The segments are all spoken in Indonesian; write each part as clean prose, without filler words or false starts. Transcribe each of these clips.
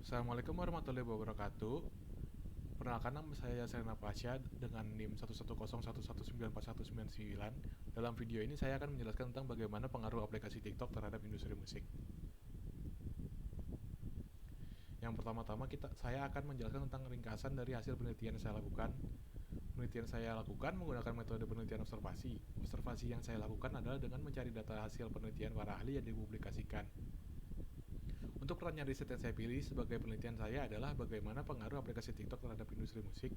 Assalamualaikum warahmatullahi wabarakatuh. Perkenalkan, nama saya Serena Pasha dengan NIM 11011919199. Dalam video ini saya akan menjelaskan tentang bagaimana pengaruh aplikasi TikTok terhadap industri musik. Yang pertama-tama saya akan menjelaskan tentang ringkasan dari hasil penelitian yang saya lakukan. Penelitian saya lakukan menggunakan metode penelitian observasi. Observasi yang saya lakukan adalah dengan mencari data hasil penelitian para ahli yang dipublikasikan. Untuk pertanyaan riset yang saya pilih sebagai penelitian saya adalah bagaimana pengaruh aplikasi TikTok terhadap industri musik.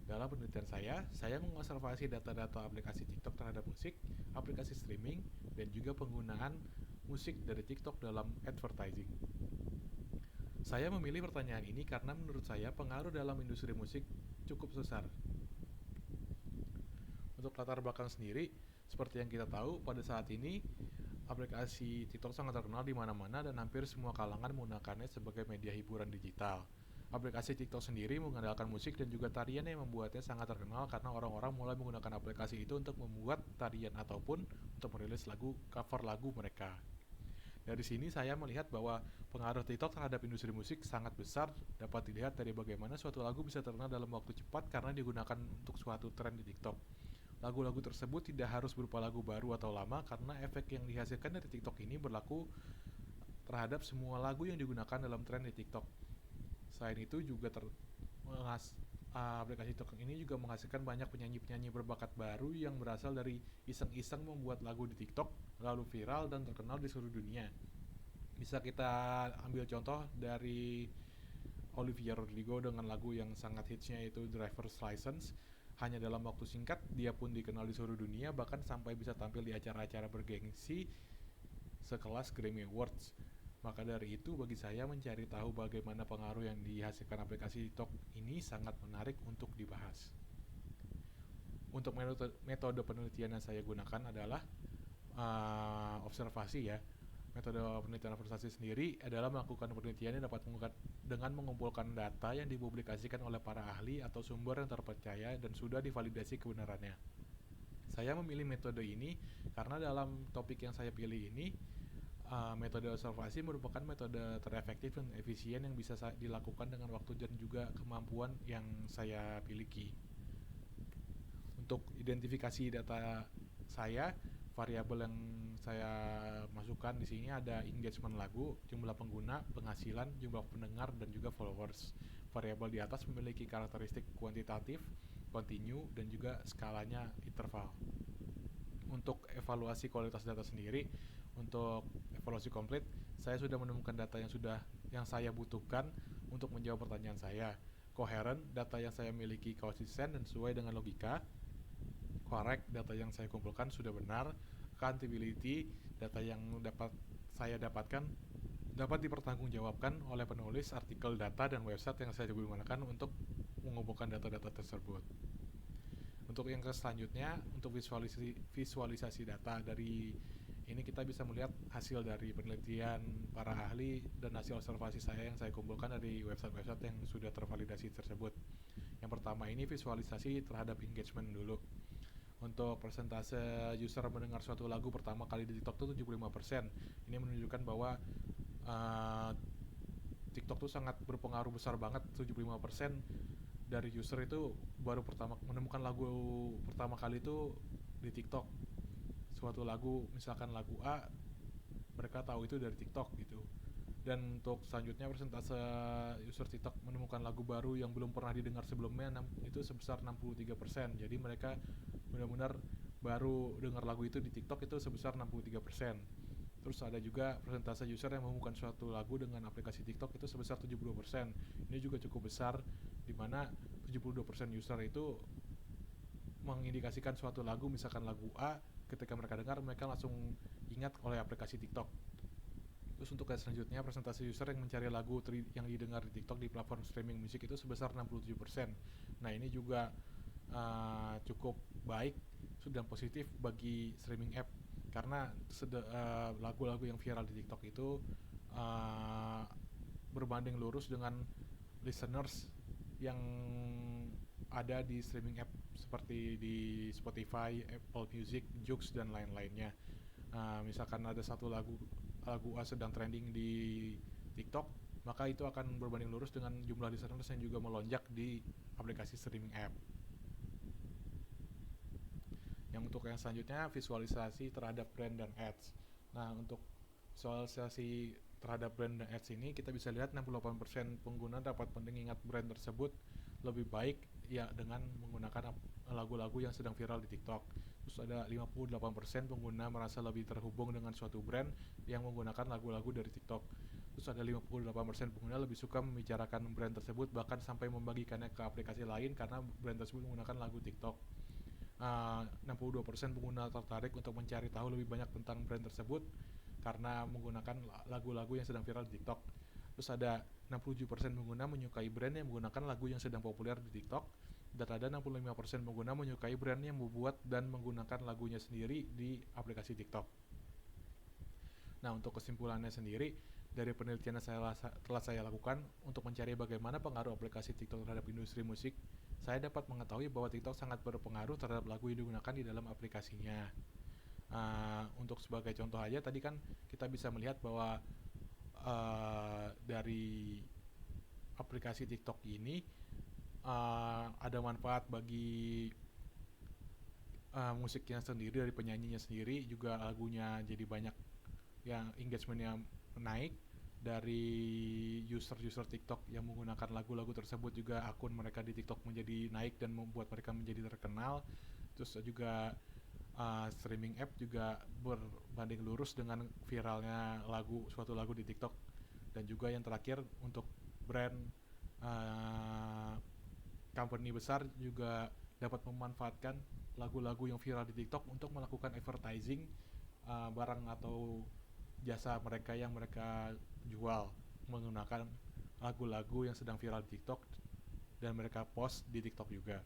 Dalam penelitian saya mengobservasi data-data aplikasi TikTok terhadap musik, aplikasi streaming, dan juga penggunaan musik dari TikTok dalam advertising. Saya memilih pertanyaan ini karena menurut saya pengaruh dalam industri musik cukup besar. Untuk latar belakang sendiri, seperti yang kita tahu, pada saat ini aplikasi TikTok sangat terkenal di mana-mana dan hampir semua kalangan menggunakannya sebagai media hiburan digital. Aplikasi TikTok sendiri mengandalkan musik dan juga tarian yang membuatnya sangat terkenal karena orang-orang mulai menggunakan aplikasi itu untuk membuat tarian ataupun untuk merilis cover lagu mereka. Dari sini saya melihat bahwa pengaruh TikTok terhadap industri musik sangat besar, dapat dilihat dari bagaimana suatu lagu bisa terkenal dalam waktu cepat karena digunakan untuk suatu tren di TikTok. Lagu-lagu tersebut tidak harus berupa lagu baru atau lama karena efek yang dihasilkan dari TikTok ini berlaku terhadap semua lagu yang digunakan dalam tren di TikTok. Selain itu juga aplikasi TikTok ini juga menghasilkan banyak penyanyi-penyanyi berbakat baru yang berasal dari iseng-iseng membuat lagu di TikTok, lalu viral dan terkenal di seluruh dunia. Bisa kita ambil contoh dari Olivia Rodrigo dengan lagu yang sangat hitsnya yaitu Driver's License. Hanya dalam waktu singkat, dia pun dikenal di seluruh dunia, bahkan sampai bisa tampil di acara-acara bergengsi sekelas Grammy Awards. Maka dari itu, bagi saya mencari tahu bagaimana pengaruh yang dihasilkan aplikasi TikTok ini sangat menarik untuk dibahas. Untuk metode penelitian yang saya gunakan adalah observasi ya. Metode penelitian observasi sendiri adalah melakukan penelitian yang dapat dengan mengumpulkan data yang dipublikasikan oleh para ahli atau sumber yang terpercaya dan sudah divalidasi kebenarannya. Saya memilih metode ini karena dalam topik yang saya pilih ini, metode observasi merupakan metode terefektif dan efisien yang bisa dilakukan dengan waktu dan juga kemampuan yang saya miliki. Untuk identifikasi data saya, variabel yang saya masukkan di sini ada engagement lagu, jumlah pengguna, penghasilan, jumlah pendengar, dan juga followers. Variabel di atas memiliki karakteristik kuantitatif, continue, dan juga skalanya interval. Untuk evaluasi kualitas data sendiri, untuk evaluasi komplit, saya sudah menemukan data yang saya butuhkan untuk menjawab pertanyaan saya. Coherent, data yang saya miliki konsisten dan sesuai dengan logika. Correct, data yang saya kumpulkan sudah benar. Accountability, data yang saya dapatkan dapat dipertanggungjawabkan oleh penulis artikel data dan website yang saya gunakan untuk mengumpulkan data-data tersebut. Untuk yang selanjutnya, untuk visualisasi data dari ini kita bisa melihat hasil dari penelitian para ahli dan hasil observasi saya yang saya kumpulkan dari website-website yang sudah tervalidasi tersebut. Yang pertama ini visualisasi terhadap engagement dulu. Untuk persentase user mendengar suatu lagu pertama kali di TikTok itu 75%. Ini menunjukkan bahwa TikTok tuh sangat berpengaruh besar banget. 75% dari user itu baru menemukan lagu pertama kali itu di TikTok. Suatu lagu, misalkan lagu A, mereka tahu itu dari TikTok gitu. Dan untuk selanjutnya persentase user TikTok menemukan lagu baru yang belum pernah didengar sebelumnya itu sebesar 63%. Jadi mereka benar-benar baru dengar lagu itu di TikTok itu sebesar 63%. Terus ada juga persentase user yang menemukan suatu lagu dengan aplikasi TikTok itu sebesar 72%. Ini juga cukup besar, di mana 72% user itu mengindikasikan suatu lagu, misalkan lagu A, ketika mereka dengar mereka langsung ingat oleh aplikasi TikTok. Terus untuk yang selanjutnya, presentasi user yang mencari lagu yang didengar di TikTok di platform streaming musik itu sebesar 67%. Nah ini juga cukup baik dan positif bagi streaming app karena lagu-lagu yang viral di TikTok itu berbanding lurus dengan listeners yang ada di streaming app seperti di Spotify, Apple Music, Joox, dan lain-lainnya. Misalkan ada satu lagu A sedang trending di TikTok, maka itu akan berbanding lurus dengan jumlah listeners yang juga melonjak di aplikasi streaming app. Yang untuk yang selanjutnya, visualisasi terhadap brand dan ads. Nah, untuk visualisasi terhadap brand dan ads ini kita bisa lihat 68% pengguna dapat mengingat brand tersebut lebih baik ya dengan menggunakan lagu-lagu yang sedang viral di TikTok. Terus ada 58% pengguna merasa lebih terhubung dengan suatu brand yang menggunakan lagu-lagu dari TikTok. Terus ada 58% pengguna lebih suka membicarakan brand tersebut bahkan sampai membagikannya ke aplikasi lain karena brand tersebut menggunakan lagu TikTok. 62% pengguna tertarik untuk mencari tahu lebih banyak tentang brand tersebut karena menggunakan lagu-lagu yang sedang viral di TikTok. Terus ada 67% pengguna menyukai brand yang menggunakan lagu yang sedang populer di TikTok, dan ada 65% pengguna menyukai brand yang membuat dan menggunakan lagunya sendiri di aplikasi TikTok. Nah, untuk kesimpulannya sendiri, dari penelitian yang telah saya lakukan untuk mencari bagaimana pengaruh aplikasi TikTok terhadap industri musik, saya dapat mengetahui bahwa TikTok sangat berpengaruh terhadap lagu yang digunakan di dalam aplikasinya. Untuk sebagai contoh aja, tadi kan kita bisa melihat bahwa dari aplikasi TikTok ini ada manfaat bagi musiknya sendiri, dari penyanyinya sendiri, juga lagunya jadi banyak yang engagementnya naik. Dari user TikTok yang menggunakan lagu-lagu tersebut juga akun mereka di TikTok menjadi naik dan membuat mereka menjadi terkenal. Terus juga streaming app juga berbanding lurus dengan viralnya suatu lagu di TikTok. Dan juga yang terakhir, untuk brand company besar juga dapat memanfaatkan lagu-lagu yang viral di TikTok untuk melakukan advertising barang atau jasa mereka yang mereka jual menggunakan lagu-lagu yang sedang viral di TikTok dan mereka post di TikTok juga.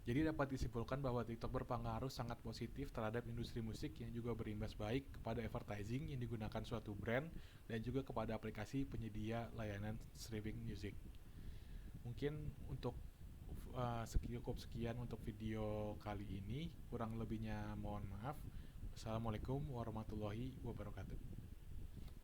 Jadi dapat disimpulkan bahwa TikTok berpengaruh sangat positif terhadap industri musik yang juga berimbas baik kepada advertising yang digunakan suatu brand dan juga kepada aplikasi penyedia layanan streaming music. Mungkin untuk cukup sekian untuk video kali ini, kurang lebihnya mohon maaf. Assalamualaikum warahmatullahi wabarakatuh.